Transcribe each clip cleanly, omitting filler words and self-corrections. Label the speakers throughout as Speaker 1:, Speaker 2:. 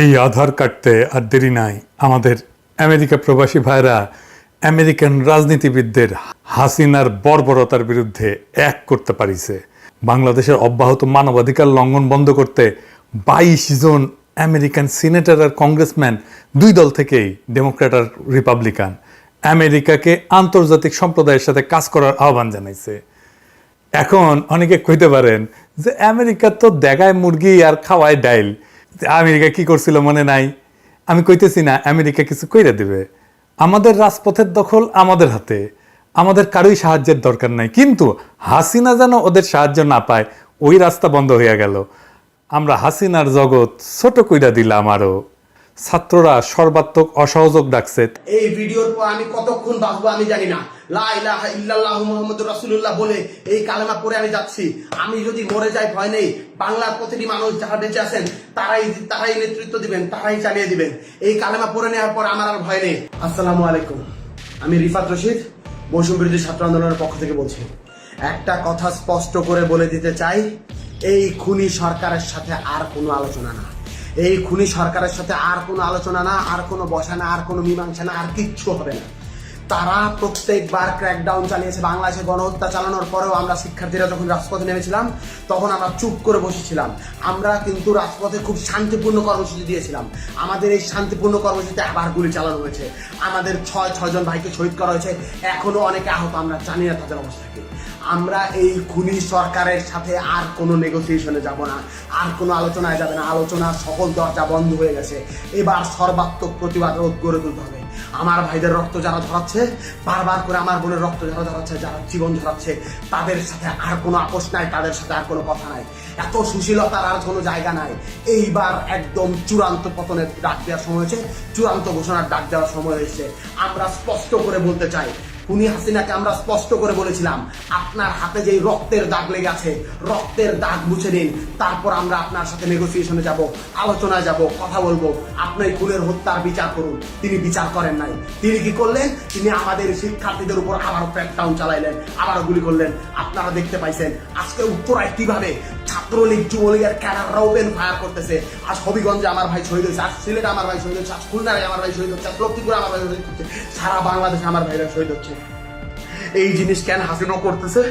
Speaker 1: এই আধার কাটতে আর দেরি নাই। আমাদের আমেরিকা প্রবাসী ভাইরা আমেরিকান রাজনীতিবিদদের হাসিনার বর্বরতার বিরুদ্ধে এক করতে পারিছে। বাংলাদেশের অব্যাহত মানবাধিকার লঙ্ঘন বন্ধ করতে 22 জন আমেরিকান সিনেটর আর কংগ্রেসম্যান দুই দল থেকেই, ডেমোক্র্যাট আর রিপাবলিকান, আমেরিকাকে আন্তর্জাতিক সম্প্রদায়ের সাথে কাজ করার আহ্বান জানাইছে। এখন অনেকে কইতে পারেন যে আমেরিকা তো দেখায় মুরগি আর খাওয়ায় ডাইল, আমেরিকা কি করছিল মনে নাই? আমি কইতেছি না আমেরিকা কিছু কইরা দিবে। আমাদের রাজপথের দখল আমাদের হাতে, আমাদের কারোই সাহায্যের দরকার নাই। কিন্তু হাসিনা যেন ওদের সাহায্য না পায়, ওই রাস্তা বন্ধ হয়ে গেল। আমরা হাসিনার জগৎ ছোট কইরা দিলাম। আরো ছাত্ররা সর্বাত্মক অসহযোগ ডাকছে।
Speaker 2: এই ভিডিওর পর আমি কতক্ষণ বাঁচবো আমি জানি না। লা ইলাহা ইল্লাল্লাহু মুহাম্মাদুর রাসূলুল্লাহ বলে এই কালেমা পড়ে আমি যাচ্ছি। আমি যদি মরে যাই ভয় নেই, বাংলার প্রতিটি মানুষ যারা বেঁচে আছেন তারাই নেতৃত্ব দিবেন, তারাই চালিয়ে দিবেন। এই কালেমা পড়ে নেওয়ার পর আমার আর ভয় নেই। আসসালামু আলাইকুম, আমি রিফাত রশিদ, বৈষম্য বিরোধী ছাত্র আন্দোলনের পক্ষ থেকে বলছি। একটা কথা স্পষ্ট করে বলে দিতে চাই, এই খুনি সরকারের সাথে আর কোনো আলোচনা না। এই খুনি সরকারের সাথে আর কোনো আলোচনা না, আর কোনো বসা না, আর কোনো মীমাংসা না, আর কিচ্ছু হবে না। তারা প্রত্যেকবার ক্র্যাকডাউন চালিয়েছে। বাংলাদেশে গণহত্যা চালানোর পরেও আমরা শিক্ষার্থীরা যখন রাজপথে নেমেছিলাম তখন আমরা চুপ করে বসেছিলাম। আমরা কিন্তু রাজপথে খুব শান্তিপূর্ণ কর্মসূচি দিয়েছিলাম। আমাদের এই শান্তিপূর্ণ কর্মসূচিতে আবার গুলি চালানো হয়েছে। আমাদের ছয়জন ভাইকে শহীদ করা হয়েছে, এখনো অনেকে আহত, আমরা জানি না তাদের অবস্থা কি। আমরা এই খুনি সরকারের সাথে আর কোনো নেগোসিয়েশনে যাব না, আর কোনো আলোচনায় যাবে না। আলোচনার সকল দরজা বন্ধ হয়ে গেছে। এবার সর্বাত্মক প্রতিবাদ গড়ে তুলতে হবে। আমার ভাইদের রক্ত যারা ঝরাচ্ছে, বারবার করে আমার বোনের রক্ত যারা ঝরাচ্ছে, যারা জীবন ঝরাচ্ছে, তাদের সাথে আর কোনো আপোষ নাই, তাদের সাথে আর কোনো কথা নাই। এত সুশীলতার আর কোনো জায়গা নাই। এইবার একদম চূড়ান্ত পতনের ডাক দেওয়ার সময় হয়েছে, চূড়ান্ত ঘোষণার ডাক দেওয়ার সময় হয়েছে। আমরা স্পষ্ট করে বলতে চাই, খুনি হাসিনাকে আমরা স্পষ্ট করে বলেছিলাম, আপনার হাতে যেই রক্তের দাগ লেগে আছে, রক্তের দাগ মুছে নিন, তারপর আমরা আপনার সাথে নেগোসিয়েশনে যাব, আলোচনায় যাব, কথা বলবো। আপনি খুনের হত্যার বিচার করুন। তিনি বিচার করেন নাই। তিনি কি করলেন? তিনি আমাদের শিক্ষার্থীদের উপর আবারও ক্র্যাকডাউন চালাইলেন, আবারও গুলি করলেন। আপনারা দেখতে পাইছেন আজকে উত্তরায় কিভাবে ছাত্রলীগ যুবলীগের ক্যাডাররা ওপেন ফায়ার করতেছে। আজ হবিগঞ্জে আমার ভাই শহীদ হয়েছে, আজ সিলেটে আমার ভাই শহীদ হচ্ছে, আজ খুলনায় আমার ভাই শহীদ হচ্ছে, আজ লক্ষ্মীপুরে আমার ভাই শহীদ হচ্ছে, সারা বাংলাদেশে আমার ভাইরা শহীদ হচ্ছে। এই জিনিস কেন হাসিনা করতেছে?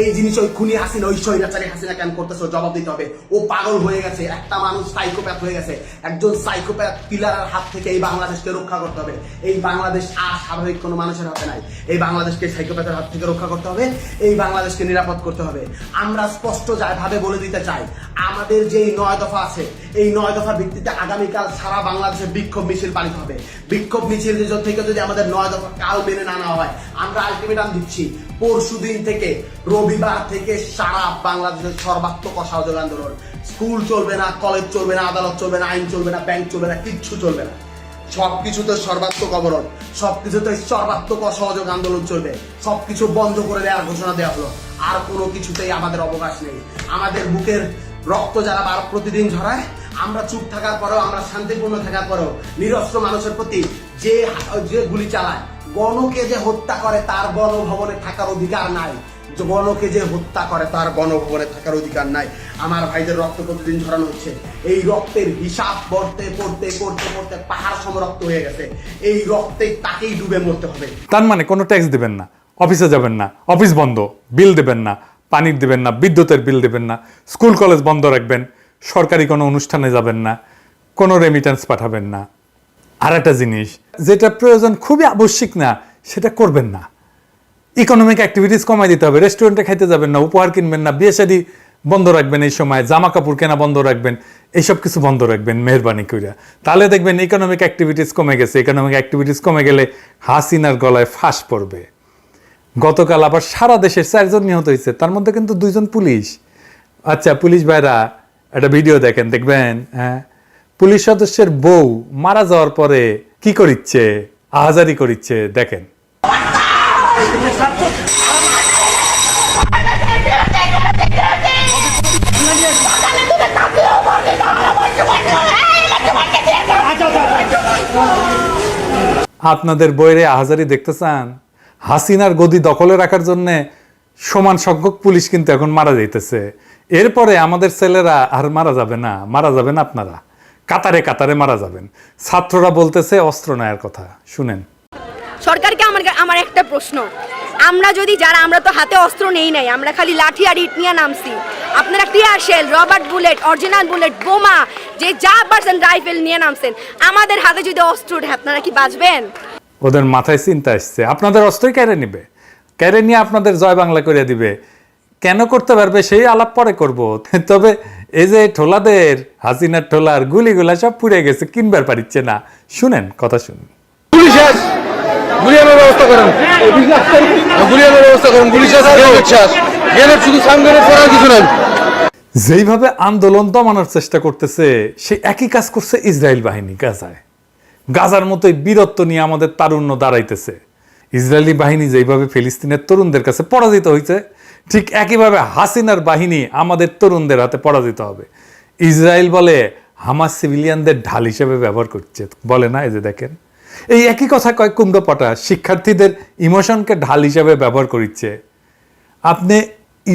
Speaker 2: এই জিনিস ওই খুনি হাসিনা, ওই স্বৈরাচারী হাসিনা কেন করতেছে? জবাব দিতে হবে। ও পাগল হয়ে গেছে, একটা মানুষ সাইকোপ্যাথ হয়ে গেছে। একজন সাইকোপ্যাথ কিলারের হাত থেকে এই বাংলাদেশকে রক্ষা করতে হবে। এই বাংলাদেশ আর স্বাভাবিক কোনো মানুষের হাতে নাই। এই বাংলাদেশকে সাইকোপ্যাথের হাত থেকে রক্ষা করতে হবে। এই বাংলাদেশকে নিরাপদ করতে হবে। আমরা স্পষ্ট ভাবে বলে দিতে চাই, আমাদের যে 9 দফা আছে, এই 9 দফার ভিত্তিতে আগামীকাল সারা বাংলাদেশে বিক্ষোভ মিছিল পালিত হবে। বিক্ষোভ মিছিল থেকে যদি আমাদের 9 দফা কাল মেনে না নেওয়া হয়, আমরা আলটিমেটাম দিচ্ছি, পরশুদিন থেকে, রবিবার থেকে সারা বাংলাদেশের সর্বাত্মক অসহযোগ আন্দোলন। স্কুল চলবে না, কলেজ চলবে না, আদালত চলবে না, আইন চলবে না, ব্যাংক চলবে না, কিচ্ছু চলবে না। সবকিছুতে সর্বাত্মক অবরোধ, সবকিছুতে সর্বাত্মক অসহযোগ আন্দোলন চলবে। সবকিছু বন্ধ করে দেওয়ার ঘোষণা দেওয়া হলো। আর কোনো কিছুতেই আমাদের অবকাশ নেই। আমাদের বুকের রক্ত যারা প্রতিদিন ঝরায়, আমরা চুপ থাকার পরেও, আমরা শান্তিপূর্ণ থাকার পরেও, নিরস্ত্র মানুষের প্রতি যে গুলি চালায়, গণকে যে হত্যা করে তার গণভবনে থাকার অধিকার নাই। গণকে যে হত্যা করে তার গণভবনে থাকার অধিকার নাই। আমার ভাইদের রক্ত প্রতিদিন ঝরানো হচ্ছে। এই রক্তের হিসাব করতে পাহাড় সম রক্ত হয়ে গেছে। এই রক্তে তাকেই ডুবে মরতে হবে।
Speaker 1: তার মানে কোনো ট্যাক্স দিবেন না, অফিসে যাবেন না, অফিস বন্ধ, বিল দেবেন না, পানির দেবেন না, বিদ্যুতের বিল দেবেন না, স্কুল কলেজ বন্ধ রাখবেন, সরকারি কোনো অনুষ্ঠানে যাবেন না, কোনো রেমিটেন্স পাঠাবেন না। আর একটা জিনিস, যেটা প্রয়োজন খুবই আবশ্যিক না সেটা করবেন না। ইকোনমিক অ্যাক্টিভিটিস কমাই দিতে হবে। রেস্টুরেন্টে খাইতে যাবেন না, উপহার কিনবেন না, বিয়ে শাদী বন্ধ রাখবেন, এই সময় জামা কাপড় কেনা বন্ধ রাখবেন, এইসব কিছু বন্ধ রাখবেন মেহরবানি কইরা। তাহলে দেখবেন ইকোনমিক অ্যাক্টিভিটিস কমে গেছে। ইকোনমিক অ্যাক্টিভিটিস কমে গেলে হাসিনার গলায় ফাঁস পড়বে। গতকাল আবার সারা দেশের 4 জন নিহত হয়েছে, তার মধ্যে কিন্তু 2 জন পুলিশ। আচ্ছা পুলিশ ভাইরা একটা ভিডিও দেখেন, দেখবেন। হ্যাঁ, পুলিশ সদস্যের বউ মারা যাওয়ার পরে কি করিচ্ছে, আহাজারি করিচ্ছে, দেখেন। আপনাদের বইরে আহাজারি দেখতে চান? হাসিনার গদি দখলে রাখার জন্য সমান সংখ্যক পুলিশ কিন্তু এখন মারা যাইতেছে। এরপরে আমাদের ছেলেরা আর মারা যাবে না, মারা যাবেন আপনারা। কাতারে কাতারে মারা যাবেন। ছাত্ররা বলতেছে অস্ত্র নেয়ার কথা, শুনেন।
Speaker 3: সরকারকে আমার একটা প্রশ্ন, আমরা যদি আমরা তো হাতে অস্ত্র নেই নাই, আমরা খালি লাঠি আর ইট নিয়ে নামছি, আপনারা tear shell, rubber bullet, original bullet, বোমা, যে যা পারছেন রাইফেল নিয়ে নামছেন, আমাদের হাতে যদি অস্ত্র ওঠে আপনারা কি বাঁচবেন?
Speaker 1: ওদের মাথায় চিন্তা আসছে আপনাদের অস্ত্রই কেড়ে নিবে, কেড়ে নিয়ে আপনাদের জয় বাংলা করে দিবে। কেন করতে পারবে সেই আলাপ পরে করব। তবে এই যে ঠোলাদের, হাসিনার ঠোলার গুলিগুলা সব পুড়ে গেছে, কিনবার পারিচ্ছে না। শুনেন, কথা শুনুন।
Speaker 4: ব্যবস্থা করেন, ব্যবস্থা করেন, শুধু সামনের পড়ার কিছু নাই।
Speaker 1: যেইভাবে আন্দোলন দমানোর চেষ্টা করতেছে, সে একই কাজ করছে ইসরায়েল বাহিনী গাজায়। গাজার মতোই বীরত্ব নিয়ে আমাদের তারুণ্য দাঁড়াইতেছে। ইসরায়েলি বাহিনী যেইভাবে ফিলিস্তিনের তরুণদের কাছে পরাজিত হয়েছে, ঠিক একইভাবে হাসিনার বাহিনী আমাদের তরুণদের হাতে পরাজিত হবে। ইসরায়েল বলে হামাস সিভিলিয়ানদের ঢাল হিসেবে ব্যবহার করছে, বলে না? এই যে দেখেন, এই একই কথা কয় কুমড়ো পটা, শিক্ষার্থীদের ইমোশনকে ঢাল হিসেবে ব্যবহার করছে। আপনি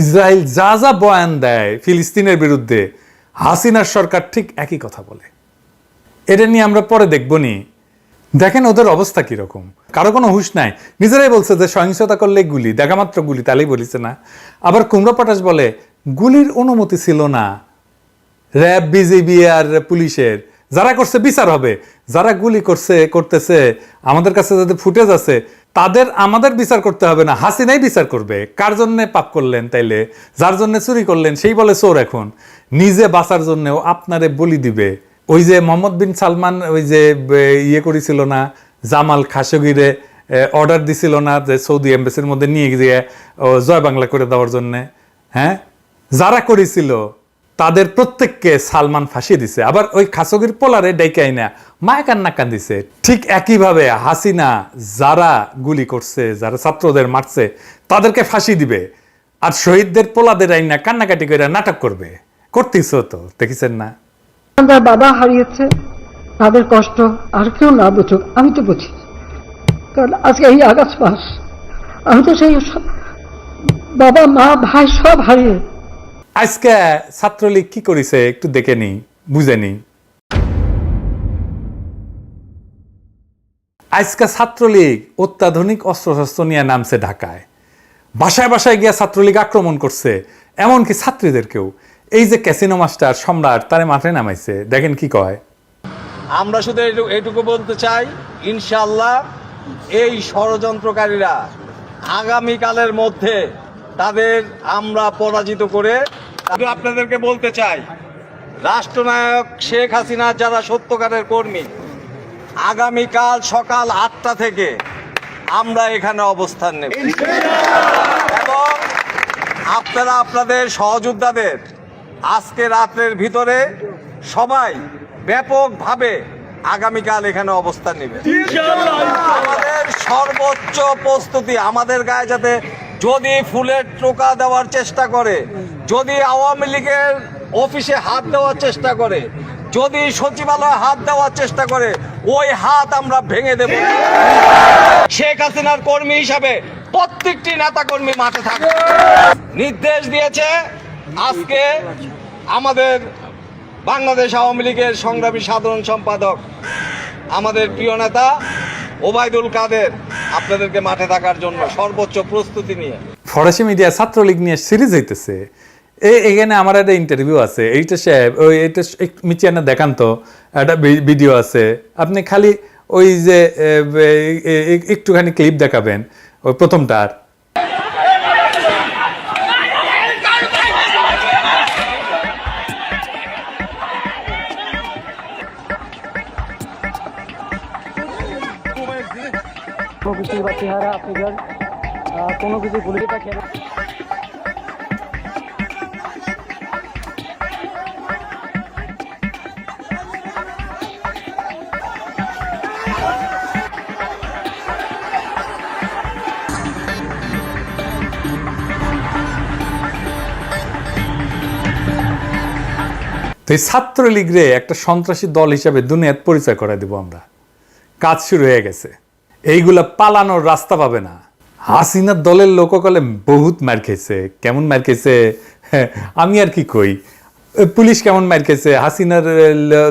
Speaker 1: ইসরায়েল যা যা বয়ান দেয় ফিলিস্তিনের বিরুদ্ধে, হাসিনার সরকার ঠিক একই কথা বলে। এটা নিয়ে আমরা পরে দেখবনি। দেখেন ওদের অবস্থা কিরকম, কারো কোনো হুঁশ নাই। নিজেরাই বলছে যে সহিংসতা করলে গুলি, দেখা মাত্র গুলি, তাহলেই বলিছে না। আবার কুমড়ো পটাশ বলে গুলির অনুমতি ছিল না, র্যাব, বিজিবি আর পুলিশের, যারা করছে বিচার হবে। যারা গুলি করতেছে, আমাদের কাছে যাদের ফুটেজ আছে, তাদের আমাদের বিচার করতে হবে না, হাসিনাই বিচার করবে। কার জন্য পাপ করলেন তাইলে? যার জন্য চুরি করলেন সেই বলে চোর। এখন নিজে বাঁচার জন্যও আপনারে বলি দিবে। ওই যে মোহাম্মদ বিন সালমান ওই যে ইয়ে করেছিল না, জামাল খাশোগিরে অর্ডার দিছিল না যে সৌদি এম্বাসির মধ্যে নিয়ে গিয়ে জয় বাংলা করে দেওয়ার জন্যে? হ্যাঁ, যারা করেছিল তাদের প্রত্যেককে সালমান ফাঁসিয়ে দিছে। আবার ওই খাসগির পোলারে ডাইকাই না মায় কান্না কান্দিছে। ঠিক একইভাবে হাসিনা যারা গুলি করছে, যারা ছাত্রদের মারছে, তাদেরকে ফাঁসি দিবে। আর শহীদদের পোলাদের আইনা কান্নাকাটি করে নাটক করবে। করতেছ তো, দেখেছেন না?
Speaker 5: আমার বাবা হারিয়েছে, তাদের কষ্ট আর কেউ না বুঝুক, আমি তো বুঝি। কারণ আজকে এই আগস্ট মাস, আমি তো সেই বাবা, মা, ভাই সব হারিয়ে।
Speaker 1: আজকে ছাত্রলীগ কি করেছে একটু দেখে নি, বুঝে নি। আজকে ছাত্রলীগ অত্যাধুনিক অস্ত্রশস্ত্র নিয়ে নামছে ঢাকায়। বাসায় বাসায় গিয়া ছাত্রলীগ আক্রমণ করছে, এমনকি ছাত্রীদেরকেও। এই যে ক্যাসিনো মাস্টার সম্রাট, তারে মাঠে নামাইছে। দেখেন কি কয়।
Speaker 6: আমরা শুধু এইটুকু বলতে চাই, ইনশাআল্লাহ এই ষড়যন্ত্রকারীরা আগামীকালের মধ্যে তাদের আমরা পরাজিত করে, আপনাদেরকে বলতে চাই, রাষ্ট্রনায়ক শেখ হাসিনা যারা সত্যকারের কর্মী, আগামীকাল সকাল 8টা থেকে আমরা এখানে অবস্থান নেব এবং আপনারা আপনাদের সহযোদ্ধাদের আজকে রাত্রের ভিতরে সবাই ব্যাপকভাবে আগামীকাল এখানে অবস্থান নেবে। আমাদের সর্বোচ্চ প্রস্তুতি, আমাদের গায়ে যাতে যদি ফুলের টোকা দেওয়ার চেষ্টা করে, যদি আওয়ামী লীগের অফিসে হাত দেওয়ার চেষ্টা করে, যদি সচিবালয়ে হাত দেওয়ার চেষ্টা করে, ওই হাত আমরা ভেঙে দেব। শেখ হাসিনার কর্মী হিসাবে প্রত্যেকটি নেতা কর্মী মাঠে থাকবে নির্দেশ দিয়েছে। আজকে আমাদের বাংলাদেশ আওয়ামী লীগের সংগ্রামী সাধারণ সম্পাদক, আমাদের প্রিয় নেতা ওবায়দুল কাদের, আপনাদেরকে মাঠে থাকার জন্য সর্বোচ্চ প্রস্তুতি নিয়ে
Speaker 1: ফরাসি মিডিয়া ছাত্রলীগ নিয়ে সিরিজ হইতেছে। এখানে আমার একটা ইন্টারভিউ আছে, এইটা সাহেব ওই এটা মিচিয়ানা দেখান তো, একটা ভিডিও আছে। আপনি খালি ওই যে একটুখানি ক্লিপ দেখাবেন ওই প্রথমটার।
Speaker 7: প্রকৃতি বা চেহারা আপনাদের কোনো কিছু ভুলে থাকে।
Speaker 1: তো এই ছাত্রলীগরে একটা সন্ত্রাসী দল হিসাবে দুনিয়াত পরিচয় করে দিব আমরা। কাজ শুরু হয়ে গেছে। এইগুলা পালানোর রাস্তা পাবে না। হাসিনার দলের লোককলে বহুত মার খেয়েছে। কেমন মার খেয়েছে আমি আর কি কই। পুলিশ কেমন মার খেয়েছে, হাসিনার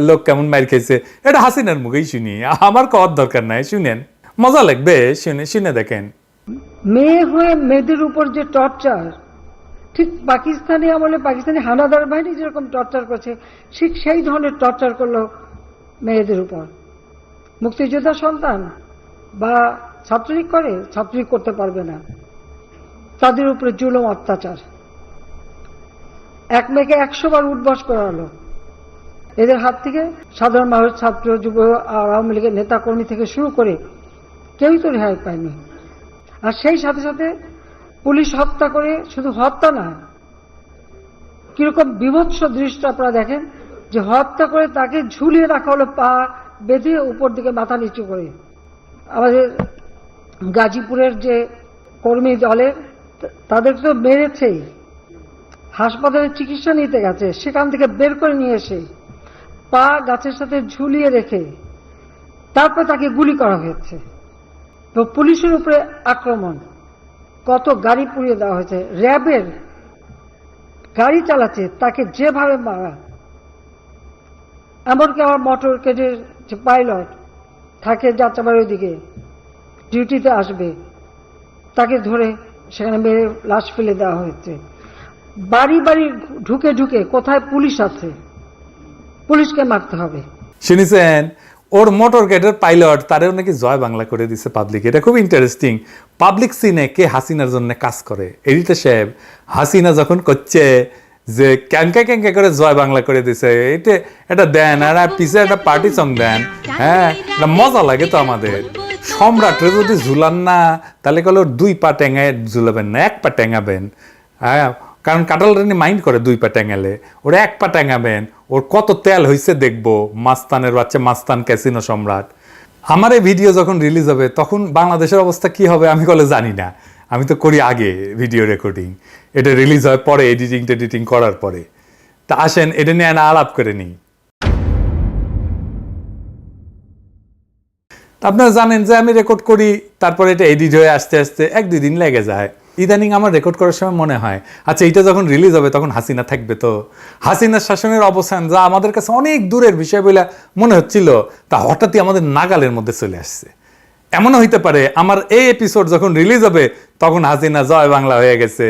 Speaker 1: লোক কেমন মার খেয়েছে, এটা হাসিনার মুখেই শুনি, আমার কওয়ার দরকার নাই, শুনেন, মজা লাগবে, শুনে দেখেন।
Speaker 5: মেয়ে হয়ে মেয়েদের উপর যে টর্চার, ঠিক পাকিস্তানি আমলে পাকিস্তানি হানাদার বাহিনী যেরকম টর্চার করছে, ঠিক সেই ধরনের টর্চার করলো মেয়েদের উপর। মুক্তিযোদ্ধা সন্তান বা ছাত্রলীগ করে, ছাত্রলীগ করতে পারবে না, তাদের উপরে জুলুম অত্যাচার। এক মেয়েকে 100 বার উঠবস করালো। এদের হাত থেকে সাধারণ মানুষ, ছাত্র, যুব আর আওয়ামী লীগের নেতা কর্মী থেকে শুরু করে কেউই তো রেহাই পায়নি। আর সেই সাথে সাথে পুলিশ হত্যা করে, শুধু হত্যা না, কিরকম বিভৎস দৃশ্য আপনারা দেখেন, যে হত্যা করে তাকে ঝুলিয়ে রাখা হলো, পা বেঁধে উপর দিকে মাথা নিচু করে। আমাদের গাজীপুরের যে কর্মী দলের, তাদের তো মেরেছেই, হাসপাতালে চিকিৎসা নিতে গেছে, সেখান থেকে বের করে নিয়ে এসে পা গাছের সাথে ঝুলিয়ে রেখে তারপর তাকে গুলি করা হয়েছে। তো পুলিশের উপরে আক্রমণ, কত গাড়ি পুড়িয়ে দেওয়া হয়েছে, র্যাবের গাড়ি চালাচ্ছে তাকে যেভাবে মারা। এমনকি আমার মোটর কেজের যে পাইলট থাকে যাত্রাবাড়ির দিকে ডিউটিতে আসবে, তাকে ধরে সেখানে মেরে লাশ ফেলে দেওয়া হয়েছে। বাড়ি বাড়ি ঢুকে ঢুকে কোথায় পুলিশ আছে, পুলিশকে মারতে হবে।
Speaker 1: শুনেছেন, ওর মোটর গেটের পাইলট তারেও নাকি জয় বাংলা করে দিছে পাবলিক। এটা খুব ইন্টারেস্টিং। পাবলিক সিনে কে হাসিনার জন্য কাজ করে, এডিটর সাহেব হাসিনা যখন করছে যে ক্যাঙ্কা ক্যাঙ্কা করে জয় বাংলা করে দিছে, এটা দেন, আর পিছে একটা পার্টি সং দেন, হ্যাঁ, এটা মজা লাগে তো আমাদের। সম্রাটরে যদি ঝুলান না, তাহলে কল ওর 2 পা টেঙায় ঝুলাবেন না, 1 পা টেঙাবেন, হ্যাঁ, কারণ কাটাল রানী মাইন্ড করে 2 পা টেঙালে, ওরা 1 পা টেঙাবেন, ওর কত তেল হয়েছে দেখবো। মাস্তানের বাচ্চা, মাস্তান ক্যাসিনো সম্রাট। আমার এই ভিডিও যখন রিলিজ হবে তখন বাংলাদেশের অবস্থা কি হবে আমি বলে জানি না, আমি তো করি আগে ভিডিও রেকর্ডিং, এটা রিলিজ হয় পরে, এডিটিং করার পরে। তা আসেন এটা নিয়ে আলাপ করে নিই। আপনারা জানেন যে আমি রেকর্ড করি, তারপরে এটা এডিট হয়ে আসতে আসতে 1-2 দিন লেগে যায়। ইদানিং আমার রেকর্ড করার সময় মনে হয়, আচ্ছা এটা যখন রিলিজ হবে তখন হাসিনা থাকবে, তো হাসিনার শাসনের অবসান যা আমাদের কাছে অনেক দূরের বিষয় বলে মনে হচ্ছিল, তা হঠাৎই আমাদের নাগালের মধ্যে চলে আসছে। এমনও হইতে পারে আমার এই এপিসোড যখন রিলিজ হবে তখন হাসিনা জয় বাংলা হয়ে গেছে।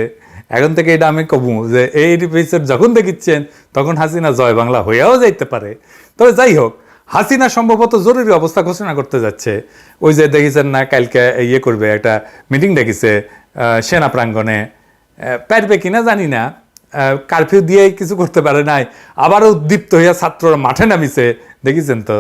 Speaker 1: এখন থেকে এটা আমি কবু যে এই এপিসোড যখন দেখিচ্ছেন তখন হাসিনা জয় বাংলা হয়েও যাইতে পারে। তবে যাই হোক, হাসিনা সম্ভবত জরুরি অবস্থা ঘোষণা করতে যাচ্ছে। ওই যে দেখেছেন না, কালকে ইয়ে করবে, একটা মিটিং ডেকেছে সেনা প্রাঙ্গণে, পারবে কিনা জানি না, কারফিউ দিয়ে কিছু করতে পারে নাই, আবারও উদ্দীপ্ত হইয়া ছাত্ররা মাঠে নামিছে, দেখেছেন তো।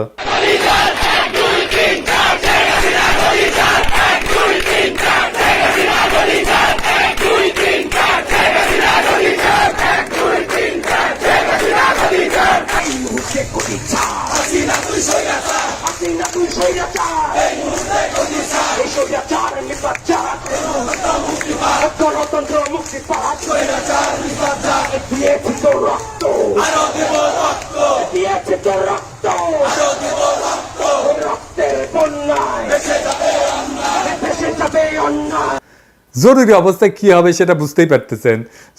Speaker 1: জরুরি অবস্থায় কি হবে সেটা বুঝতেই পারতেছেন।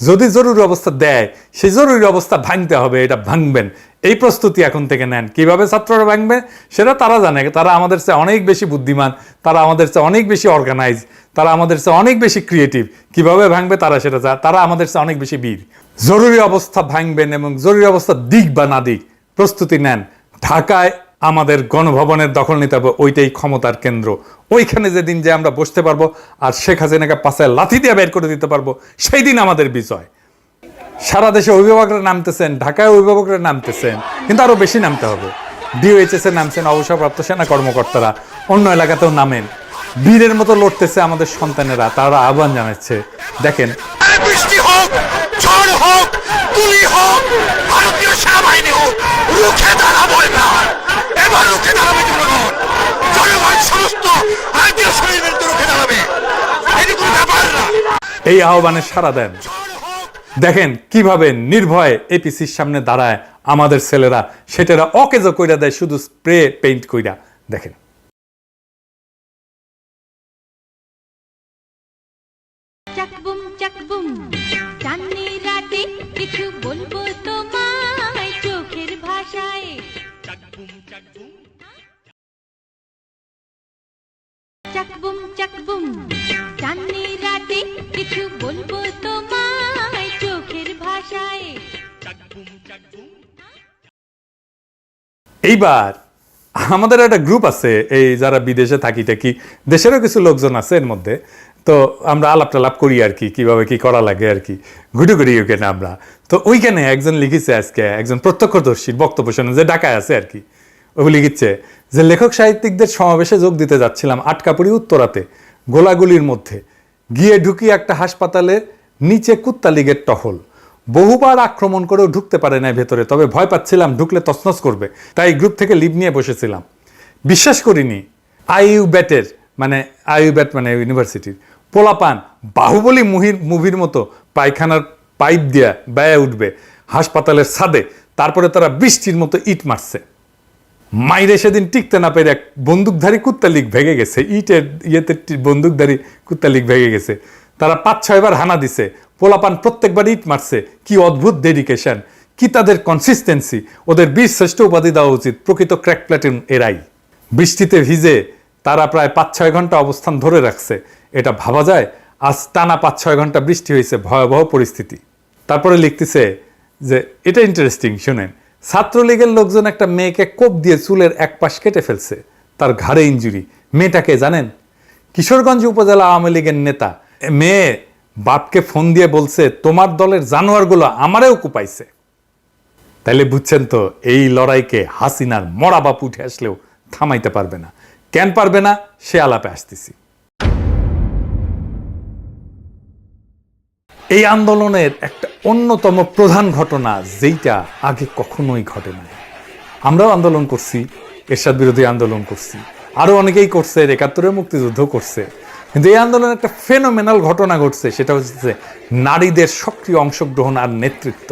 Speaker 1: যদি জরুরি অবস্থা দেয়, সেই জরুরি অবস্থা ভাঙতে হবে, এটা ভাঙবেন, এই প্রস্তুতি এখন থেকে নেন। কিভাবে ছাত্ররা ভাঙবে সেটা তারা জানে, তারা আমাদের চেয়ে অনেক বেশি বুদ্ধিমান, তারা আমাদের চেয়ে অনেক বেশি অর্গানাইজ, তারা আমাদের চেয়ে অনেক বেশি ক্রিয়েটিভ। কিভাবে ভাঙবে তারা সেটা তারা আমাদের চেয়ে অনেক বেশি বীর। জরুরি অবস্থা ভাঙবেন এবং জরুরি অবস্থা দিক বা না দিক প্রস্তুতি নেন। ঢাকায় আমাদের গণভবনের দখল নিতে হবে, ওইটাই ক্ষমতার কেন্দ্র। ওইখানে যেদিন যে আমরা বসতে পারবো আর শেখ হাসিনাকে পাশে লাথি দিয়ে বের করে দিতে পারবো, সেই দিন আমাদের বিজয়। সারা দেশে অভিভাবকরা নামতেছেন, ঢাকায় অভিভাবকরা নামতেছেন, কিন্তু আরো বেশি নামতে হবে। ডিওএইচএস এ নামছেন অবসরপ্রাপ্ত সেনা কর্মকর্তারা, অন্য এলাকাতেও নামেন। বীরের মতো লড়তেছে আমাদের সন্তানেরা, তারা আহ্বান জানাচ্ছে। দেখেন,
Speaker 8: বৃষ্টি হোক, ঝড় হোক, তুলি হোক, ভারতীয় সেনাবাহিনী হোক, রুখে দাঁড়াবো। এবার রুখে দাঁড়াবে জনগণ, জনগণ সমস্ত ভারতীয় সৈনিকদের রুখে দাঁড়াবে, এটি কোনো ব্যাপার না।
Speaker 1: এই আহ্বানে সাড়া দেন। দেখেন কিভাবে নির্ভয়ে এপিসির সামনে দাঁড়ায় আমাদের ছেলেরা, সেটারা অকেজো কইরা দেয় শুধু স্প্রে পেইন্ট কইরা। দেখেন,
Speaker 9: চাকবুম চাকবুম, চাঁদনি রাতে কিছু বলবো তোমার। চাকবুম চাকবুম চাঁদনি রাতে কিছু বলবো তোমায় চোখের ভাষায়।
Speaker 1: এইবার আমাদের একটা গ্রুপ আছে, এই যারা বিদেশে থাকি টাকি, দেশেরও কিছু লোকজন আছে এর মধ্যে, তো আমরা আলাপ টালাপ করি আর কি, কিভাবে কি করা লাগে আর কি, ঘুটে ঘুরি ওখানে আমরা। তো ওইখানে একজন লিখেছে আজকে, একজন প্রত্যক্ষদর্শীর বক্তব্য শুনে, যে ঢাকায় আছে আর কি, ও লিখছে যে লেখক সাহিত্যিকদের সমাবেশে যোগ দিতে যাচ্ছিলাম আটকাপুরি উত্তরাতে, গোলাগুলির মধ্যে গিয়ে ঢুকি একটা হাসপাতালের নিচে কুত্তা লীগের টহল, বহুবার আক্রমণ করেও ঢুকতে পারে না ভেতরে, তবে ভয় পাচ্ছিলাম ঢুকলে তছনছ করবে, তাই গ্রুপ থেকে লিভ নিয়ে বসেছিলাম। বিশ্বাস করিনি আইইউ ব্যাটের মানে ইউনিভার্সিটির পোলাপান বাহুবলী মুভির মতো পায়খানার পাইপ দিয়া ব্যয় উঠবে হাসপাতালের ছাদে, তারপরে তারা বৃষ্টির মতো ইট মারছে। মাইরে সেদিন টিকতে না পেরে এক বন্দুকধারী কুত্তা লীগ ভেঙে গেছে, ইটের ইয়েতে বন্দুকধারী কুত্তা লীগ ভেঙে গেছে। তারা 5-6 বার হানা দিছে, পোলাপান প্রত্যেকবার ইট মারছে। কি অদ্ভুত ডেডিকেশন, কি তাদের কনসিস্টেন্সি, ওদের বীর শ্রেষ্ঠ উপাধি দেওয়া উচিত, প্রকৃত ক্র্যাক প্ল্যাটুন এরাই। বৃষ্টিতে ভিজে তারা প্রায় 5-6 ঘন্টা অবস্থান ধরে রাখছে, এটা ভাবা যায়? আজ টানা 5-6 ঘন্টা বৃষ্টি হয়েছে, ভয়াবহ পরিস্থিতি। তারপরে লিখতেছে যে এটা ইন্টারেস্টিং, শুনেন, ছাত্রলীগের লোকজন একটা মেয়েকে কোপ দিয়ে চুলের এক পাশ কেটে ফেলছে, তার ঘাড়ে ইনজুরি। মেয়েটাকে জানেন? কিশোরগঞ্জ উপজেলা আওয়ামী লীগের নেতা। মেয়ে বাপকে ফোন দিয়ে বলছে তোমার দলের জানোয়ারগুলো আমারেও কুপাইছে। তাইলে বুঝছেন তো, এই লড়াইকে হাসিনার মরা বাপ উঠে আসলেও থামাইতে পারবে না। কেন পারবে না সে আলাপে আসতেছি। এই আন্দোলনের একটা অন্যতম প্রধান ঘটনা, যেইটা আগে কখনোই ঘটে নাই। আমরাও আন্দোলন করছি, এরশাদ বিরোধী আন্দোলন করছি, আরো অনেকেই করছে, ৭১ মুক্তিযুদ্ধ করছে, কিন্তু এই আন্দোলনের একটা ফেনোমেনাল ঘটনা ঘটছে, সেটা হচ্ছে নারীদের সক্রিয় অংশগ্রহণ আর নেতৃত্ব।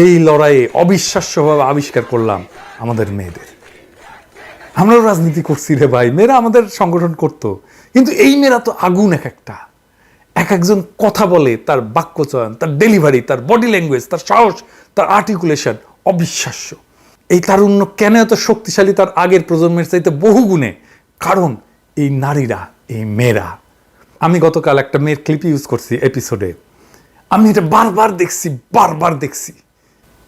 Speaker 1: এই লড়াইয়ে অবিশ্বাস্যভাবে আবিষ্কার করলাম আমাদের মেয়েদের। আমরাও রাজনীতি করছি রে ভাই, মেয়েরা আমাদের সংগঠন করতো, কিন্তু এই মেয়েরা তো আগুন এক একটা। একজন কথা বলে, তার বাক্যচয়ন, তার ডেলিভারি, তার বডি ল্যাঙ্গুয়েজ, তার সাহস, তার আর্টিকুলেশন অবিশ্বাস্য। এই তারুণ্য কেন এত শক্তিশালী তার আগের প্রজন্মের চাইতে বহু গুণে? কারণ এই নারীরা, এই মেয়েরা। আমি গতকাল একটা মেয়ের ক্লিপ ইউজ করছি এপিসোডে, আমি এটা বারবার দেখছি।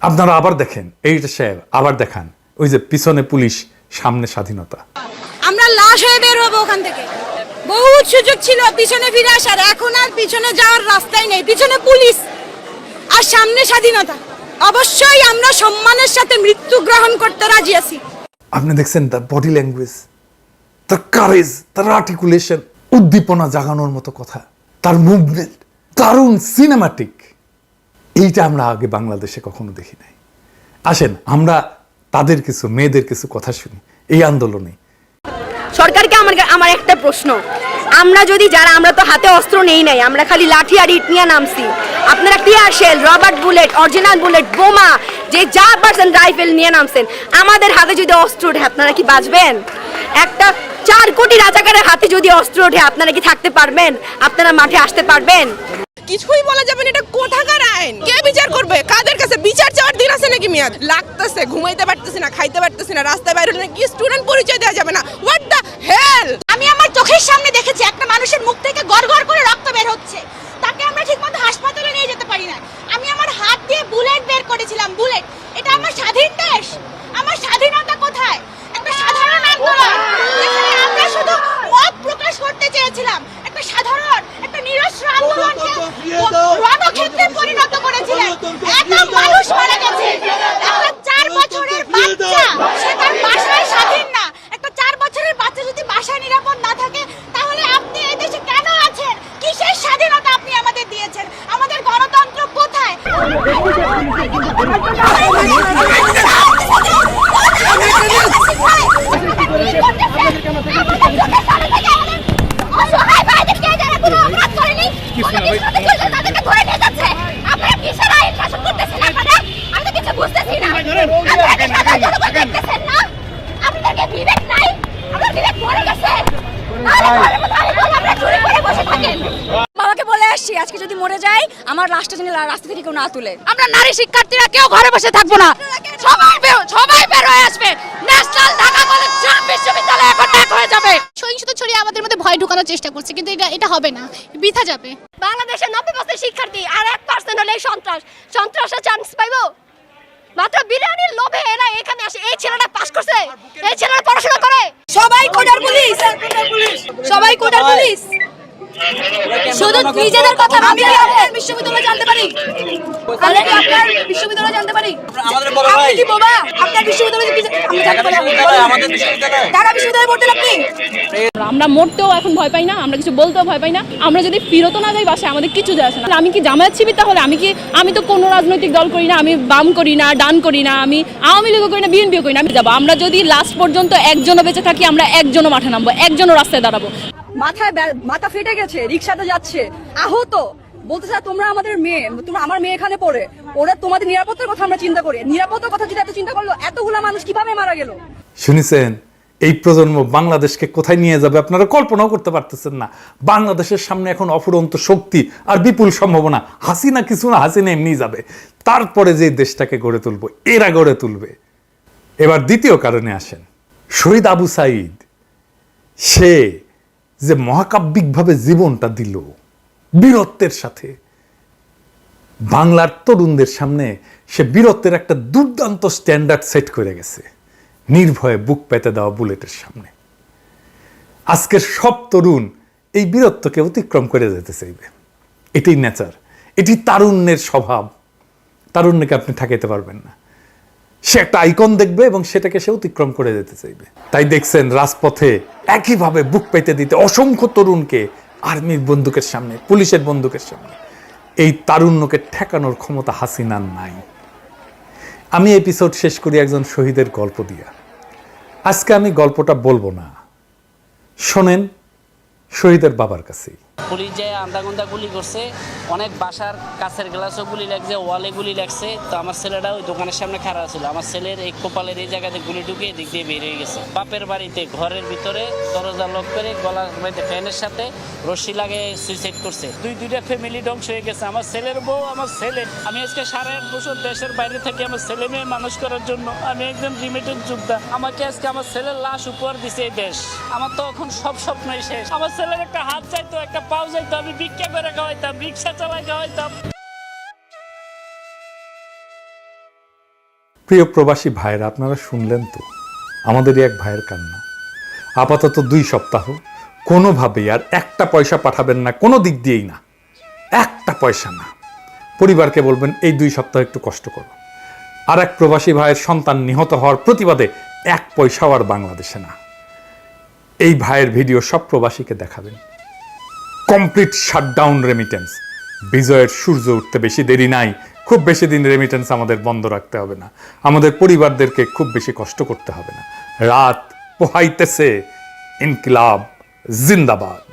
Speaker 1: আপনারা আবার দেখেন, এইটা সাহেব আবার দেখান, ওই যে পিছনে পুলিশ, সামনে স্বাধীনতা।
Speaker 3: আমরা লাশ হয়ে বের হবো ওখান থেকে। বহুত সুযোগ ছিল পিছনে ফিরে আসার, এখন আর পিছনে যাওয়ার রাস্তাই নেই। পিছনে পুলিশ আর সামনে স্বাধীনতা। অবশ্যই আমরা সম্মানের সাথে মৃত্যু গ্রহণ করতে রাজি আছি।
Speaker 1: আপনি দেখছেন তার বডি ল্যাঙ্গুয়েজ, তার কারেজ, তার আর্টিকুলেশন, উদ্দীপনা জাগানোর মতো কথা, তার মুভমেন্ট দারুণ সিনেমাটিক। এইটা আমরা আগে বাংলাদেশে কখনো দেখি নাই। আসেন আমরা তাদের কিছু মেয়েদের কিছু কথা শুনি এই আন্দোলনে।
Speaker 3: সরকারকে আমার একটা প্রশ্ন, আমরা তো হাতে অস্ত্র নেই নাই, আমরা খালি লাঠি আর ইট নিয়ে নামছি। আপনারা tear shell, rubber bullet, original bullet, বোমা, যে যা পারছেন রাইফেল নিয়ে নামছেন। আমাদের হাতে যদি অস্ত্র ওঠে আপনারা কি বাঁচবেন? একটা 4 কোটি রাজাকারের হাতে যদি অস্ত্র ওঠে আপনারা কি থাকতে পারবেন? আপনারা মাঠে আসতে পারবেন?
Speaker 10: কিছুই বলা যাবে না। এটা কোথাকার আইন? কে বিচার করবে? কাদের কাছে বিচার চাওয়ার দিন আছে নাকি? মেয়াদ লাগতেছে, ঘুমাইতে পারতেছি না, খাইতে পারতেছি না, রাস্তায় বাইরে হলে কি স্টুডেন্ট পরিচয় দেওয়া যাবে না? What the hell!
Speaker 9: আমি আমার চোখের সামনে দেখেছি একটা মানুষের মুখ থেকে গড়গড় করে রক্ত বের হচ্ছে, তাকে আমরা ঠিকমতো হাসপাতালে নিয়ে যেতে পারি না। আমি আমার হাত দিয়ে বুলেট বের করেছিলাম, বুলেট। এটা আমার স্বাধীন দেশ, আমার স্বাধীনতা কোথায়? একটা সাধারণ আন্দোলন যেখানে আমরা শুধু মত প্রকাশ করতে চেয়েছিলাম, একটা সাধারণ, একটা নিরস্ত্র আন্দোলনকে রণক্ষেত্রে পরিণত করেছিলেন। এত মানুষ মারা গেছে, একটা 4 বছরের বাচ্চা, সে তার বাসায় স্বাধীন না। একটা 4 বছরের বাচ্চা যদি বাসায় নিরাপদ না থাকে, তাহলে আপনি এই দেশে কেন আছেন? কিসের স্বাধীনতা আপনি আমাদের দিয়েছেন? আমাদের গণতন্ত্র কোথায়?
Speaker 3: বাবাকে বলে আসছি আজকে যদি মরে যাই আমার লাশটা যেন রাস্তা থেকে কেউ না তুলে।
Speaker 10: আমরা নারী শিক্ষার্থীরা কেউ ঘরে বসে থাকবো না, সবাই বের হয়ে আসবে। ন্যাশনাল ঢাকা কলেজ বিশ্ববিদ্যালয় এখন এক হয়ে যাবে।
Speaker 9: সহিংসতা ছড়িয়ে আমাদের মধ্যে ভয় ঢুকানোর চেষ্টা করছে, কিন্তু এটা হবে না, বৃথা যাবে।
Speaker 3: বাংলাদেশের 90% শিক্ষার্থী আর 1% হলে সন্ত্রাসের চান্স পাইবো? মাত্র বিরিয়ানির লোভে এরা এখানে আসে। এই ছেলেটা পাস করছে, এই ছেলেটা পড়াশোনা করে। সবাই কোটার পুলিশ, সবাই কোটার পুলিশ। শুধু নিজেদের কথা আমি আপনার বিশ্ববিদ্যালয় জানতে পারি, আমি কি আপনার বিশ্ববিদ্যালয় জানতে পারি? আপনি কি বোবা? আপনার বিশ্ববিদ্যালয় আমাদের বিশ্ববিদ্যালয়, ঢাকা বিশ্ববিদ্যালয় পড়তেন আপনি?
Speaker 10: আমরা মরতেও এখন ভয় পাই না, আমরা কিছু বলতেও ভয় পাই না। আমরা যদি ফিরতো না যাই বাসায়, আমাদের কিছু যায় আসে না। আমি কি জামায়াত শিবির? তাহলে আমি তো কোনো রাজনৈতিক দল করি না, আমি বাম করি না, ডান করি না, আমি আওয়ামী লীগও করি না, বিএনপিও করি না। আমি যাবো, আমরা যদি লাস্ট পর্যন্ত একজনও বেঁচে থাকি, আমরা একজনও মাঠে নামবো, একজনও রাস্তায় দাঁড়াবো।
Speaker 11: মাথা ফেটে গেছে, রিক্সাতে যাচ্ছে, আহত, বলতে চায় তোমরা আমাদের মেয়ে, আমার মেয়ে এখানে পড়ে, ওরা তোমাদের নিরাপত্তার কথা আমরা চিন্তা করি। নিরাপত্তার কথা যদি এত চিন্তা করলো, এতগুলা মানুষ কিভাবে মারা গেল?
Speaker 1: শুনেছেন? এই প্রজন্ম বাংলাদেশকে কোথায় নিয়ে যাবে আপনারা কল্পনাও করতে পারতেছেন না। বাংলাদেশের সামনে এখন অফুরন্ত শক্তি আর বিপুল সম্ভাবনা। হাসিনা কিছু না, হাসিনা এমনি যাবে। তারপরে যে দেশটাকে গড়ে তুলবো, এরা গড়ে তুলবে। এবার দ্বিতীয় কারণে আসেন। শহীদ আবু সাঈদ, সে যে মহাকাব্যিকভাবে জীবনটা দিল বীরত্বের সাথে, বাংলার তরুণদের সামনে সে বীরত্বের একটা দুর্দান্ত স্ট্যান্ডার্ড সেট করে গেছে, নির্ভয়ে বুক পেতে দেওয়া বুলেটের সামনে। আজকের সব তরুণ এই বীরত্বকে অতিক্রম করে যেতে চাইবে। এটাই নেচার, এটি তারুণ্যের স্বভাব। তারুণ্যকে আপনি ঠেকাইতে পারবেন না। সে একটা আইকন দেখবে এবং সেটাকে সে অতিক্রম করে যেতে চাইবে। তাই দেখছেন রাজপথে একইভাবে বুক পেতে দিতে অসংখ্য তরুণকে আর্মির বন্দুকের সামনে, পুলিশের বন্দুকের সামনে। এই তারুণ্যকে ঠেকানোর ক্ষমতা হাসিনার নাই। আমি এপিসোড শেষ করি একজন শহীদের গল্প দিয়া। আজকে আমি গল্পটা বলবো না, শোনেন শহীদের বাবার কাছেই।
Speaker 12: পুলিশ যে আন্দাগন্দা গুলি করছে, অনেক বাসার কাছের গ্লাসও গুলি লাগছে, ওয়ালে গুলি লাগছে। তো আমার ছেলেটা ওই দোকানের সামনে খাড়া ছিল, আমার ছেলের এই কপালের এই জায়গাতে গুলি ঢুকে দিক দিয়ে বের হয়ে গেছে। বাপের বাড়িতে ঘরের ভিতরে দরজা লক করে গলার মধ্যে ফ্যানের সাথে রশি লাগে সুইসাইড করছে। দুইটা ফ্যামিলি ধ্বংস হয়ে গেছে। আমার ছেলের বউ, আমার ছেলে। আমি আজকে 8.5 বছর দেশের বাইরে থাকি আমার ছেলে মেয়ে মানুষ করার জন্য। আমি একজন রিমিটেড যোদ্ধা। আমাকে আজকে আমার ছেলের লাশ উপহার দিছে এই দেশ। আমার তো এখন সব স্বপ্নই শেষ। আমার ছেলের একটা হাত চাইতো, একটা পাও চাইতো, আমি ভিক্ষা করে খাওয়াইতাম, রিক্সা চালাই খাওয়াইতাম।
Speaker 1: প্রিয় প্রবাসী ভাইরা, আপনারা শুনলেন তো আমাদেরই এক ভাইয়ের কান্না। আপাতত 2 সপ্তাহ কোনোভাবেই আর একটা পয়সা পাঠাবেন না, কোনো দিক দিয়েই না, একটা পয়সা না। পরিবারকে বলবেন এই 2 সপ্তাহ একটু কষ্ট করো। আর এক প্রবাসী ভাইয়ের সন্তান নিহত হওয়ার প্রতিবাদে 1 পয়সাও আর বাংলাদেশে না। এই ভাইয়ের ভিডিও সব প্রবাসীকে দেখাবেন। Complete shutdown remittance. বিজয়ের সূর্য উঠতে বেশি দেরি নাই। খুব বেশি দিন রেমিটেন্স আমাদের বন্ধ রাখতে হবে না। আমাদের পরিবারদেরকে খুব বেশি কষ্ট করতে হবে না। রাত পোহাইতেছে। ইনকিলাব জিন্দাবাদ।